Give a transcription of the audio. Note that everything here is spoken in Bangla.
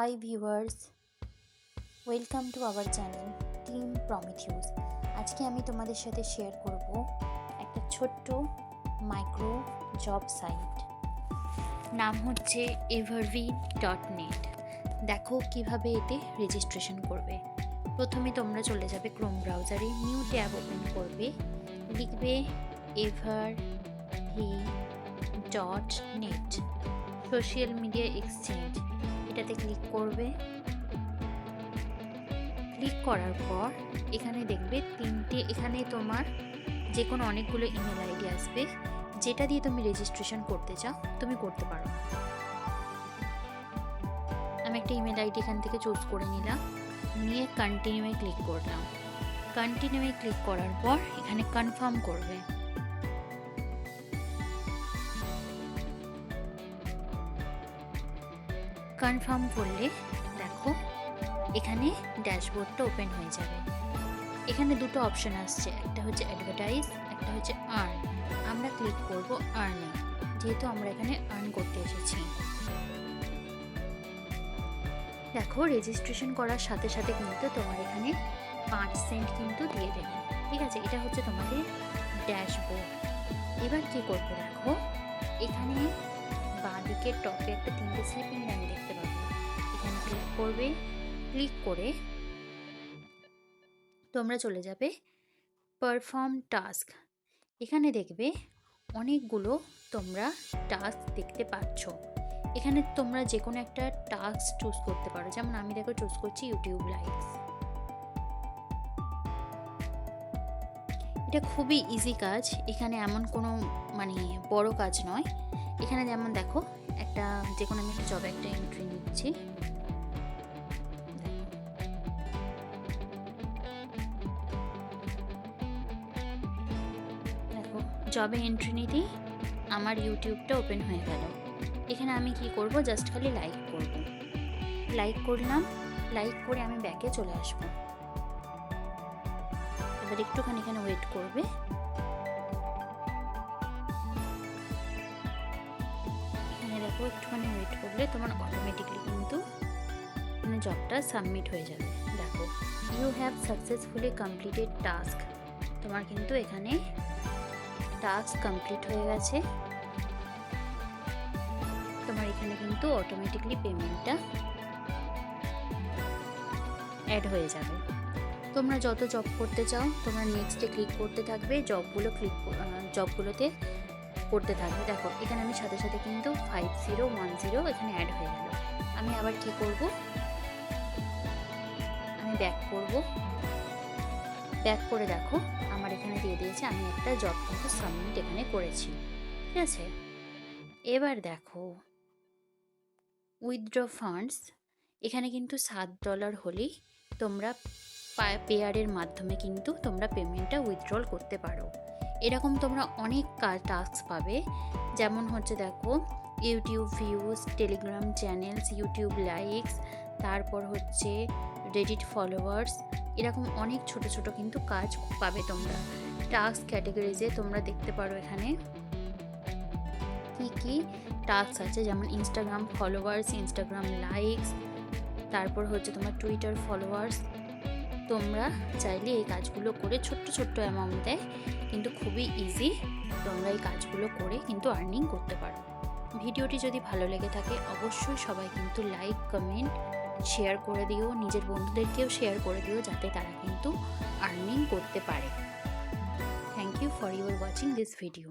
Hi viewers, welcome to our channel team Prometheus. আজকে আমি তোমাদের সাথে শেয়ার করব একটা ছোট্ট মাইক্রো জব সাইট, নাম হচ্ছে everve.net। দেখো কিভাবে এতে রেজিস্ট্রেশন করবে। প্রথমে তোমরা চলে যাবে ক্রোম ব্রাউজারে, নিউ ট্যাব ওপেন করবে, লিখবে everve.net সোশ্যাল মিডিয়া এক্সচেঞ্জ, এটাতে ক্লিক করবে। ক্লিক করার পর এখানে দেখবে এখানে তোমার যে কোনো অনেকগুলো ইমেল আইডি আসবে, যেটা দিয়ে তুমি রেজিস্ট্রেশন করতে চাও তুমি করতে পারো। আমি একটা ইমেল আইডি এখান থেকে চুজ করে নিলাম, নিয়ে কন্টিনিউয়ে ক্লিক করলাম। কন্টিনিউয়ে ক্লিক করার পর এখানে কনফার্ম করবে। কনফার্ম করলে দেখো এখানে ড্যাশবোর্ডটা ওপেন হয়ে যাবে। এখানে দুটো অপশন আসছে, একটা হচ্ছে অ্যাডভার্টাইজ, একটা হচ্ছে আর্ন। আমরা ক্লিক করব আর্নে, যেহেতু আমরা এখানে আর্ন করতে এসেছি। দেখো রেজিস্ট্রেশন করার সাথে সাথে কিন্তু তোমার এখানে 5 সেন্ট কিন্তু দিয়ে দেবে। ঠিক আছে, এটা হচ্ছে তোমাদের ড্যাশবোর্ড। এবার কি করবে দেখো, এখানে বাঁদিকের টপে একটা 3টে স্লিপিং লাইন দেখতে পাবে, এখানে ক্লিক করবে। ক্লিক করে তোমরা চলে যাবে পারফর্ম টাস্ক। এখানে দেখবে অনেকগুলো তোমরা টাস্ক দেখতে পাচ্ছ। এখানে তোমরা যে কোনো একটা টাস্ক চুজ করতে পারো, যেমন আমি দেখো চুজ করছি ইউটিউব লাইকস। এটা খুবই ইজি কাজ, এখানে এমন কোনো বড় কাজ নয়। এখানে যেমন দেখো একটা যে কোনো আমি একটা জবে একটা এন্ট্রি নিচ্ছি। দেখো জবে এন্ট্রি নিতেই আমার ইউটিউবটা ওপেন হয়ে গেল। এখানে আমি কি করব, জাস্ট খালি লাইক করব। লাইক করলাম, লাইক করে আমি ব্যাকে চলে আসবো। এবার একটুখানি এখানে ওয়েট করবে। এখানে দেখো একটুখানি ওয়েট করলে তোমার অটোমেটিকলি কিন্তু জবটা সাবমিট হয়ে যাবে। দেখো you have successfully completed task, তোমার কিন্তু এখানে টাস্ক কমপ্লিট হয়ে গেছে। তোমার এখানে কিন্তু অটোমেটিকলি পেমেন্টটা অ্যাড হয়ে যাবে। তোমরা যত জব করতে চাও তোমরা নেক্সটে ক্লিক করতে থাকবে, জবগুলোতে করতে থাকবে। দেখো এখানে আমি সাথে সাথে কিন্তু 5010 এখানে অ্যাড হয়ে গেল। আমি আবার কি করব, আমি ব্যাক করব। ব্যাক করে দেখো আমার এখানে দিয়ে দিয়েছে, আমি একটা জব কিন্তু সাবমিট এখানে করেছি। ঠিক আছে, এবার দেখো উইথড্র ফান্ডস, এখানে কিন্তু $7 হলেই তোমরা পেয়ারের মাধ্যমে কিন্তু তোমরা পেমেন্টটা উইথড্রল করতে পারো। এরকম তোমরা অনেক টাস্ক পাবে, যেমন হচ্ছে দেখো YouTube views, Telegram channels, YouTube likes, তারপর হচ্ছে রেডিট ফলোয়ার্স, এরকম অনেক ছোট ছোট কিন্তু কাজ পাবে তোমরা। টাস্ক ক্যাটাগরিজে তোমরা দেখতে পারো এখানে কি কি টাস্ক আছে, যেমন ইনস্টাগ্রাম ফলোয়ার্স, ইনস্টাগ্রাম লাইকস, তারপর হচ্ছে তোমার টুইটার ফলোয়ার্স। তোমরা চাইলে এই কাজগুলো করে ছোট্ট ছোট্ট অ্যামাউন্ট দেয়, কিন্তু খুবই ইজি, তোমরা এই কাজগুলো করে কিন্তু আর্নিং করতে পারো। ভিডিওটি যদি ভালো লেগে থাকে অবশ্যই সবাই কিন্তু লাইক, কমেন্ট, শেয়ার করে দিও, নিজের বন্ধুদেরকেও শেয়ার করে দিও, যাতে তারা কিন্তু আর্নিং করতে পারে। Thank you for your watching this video.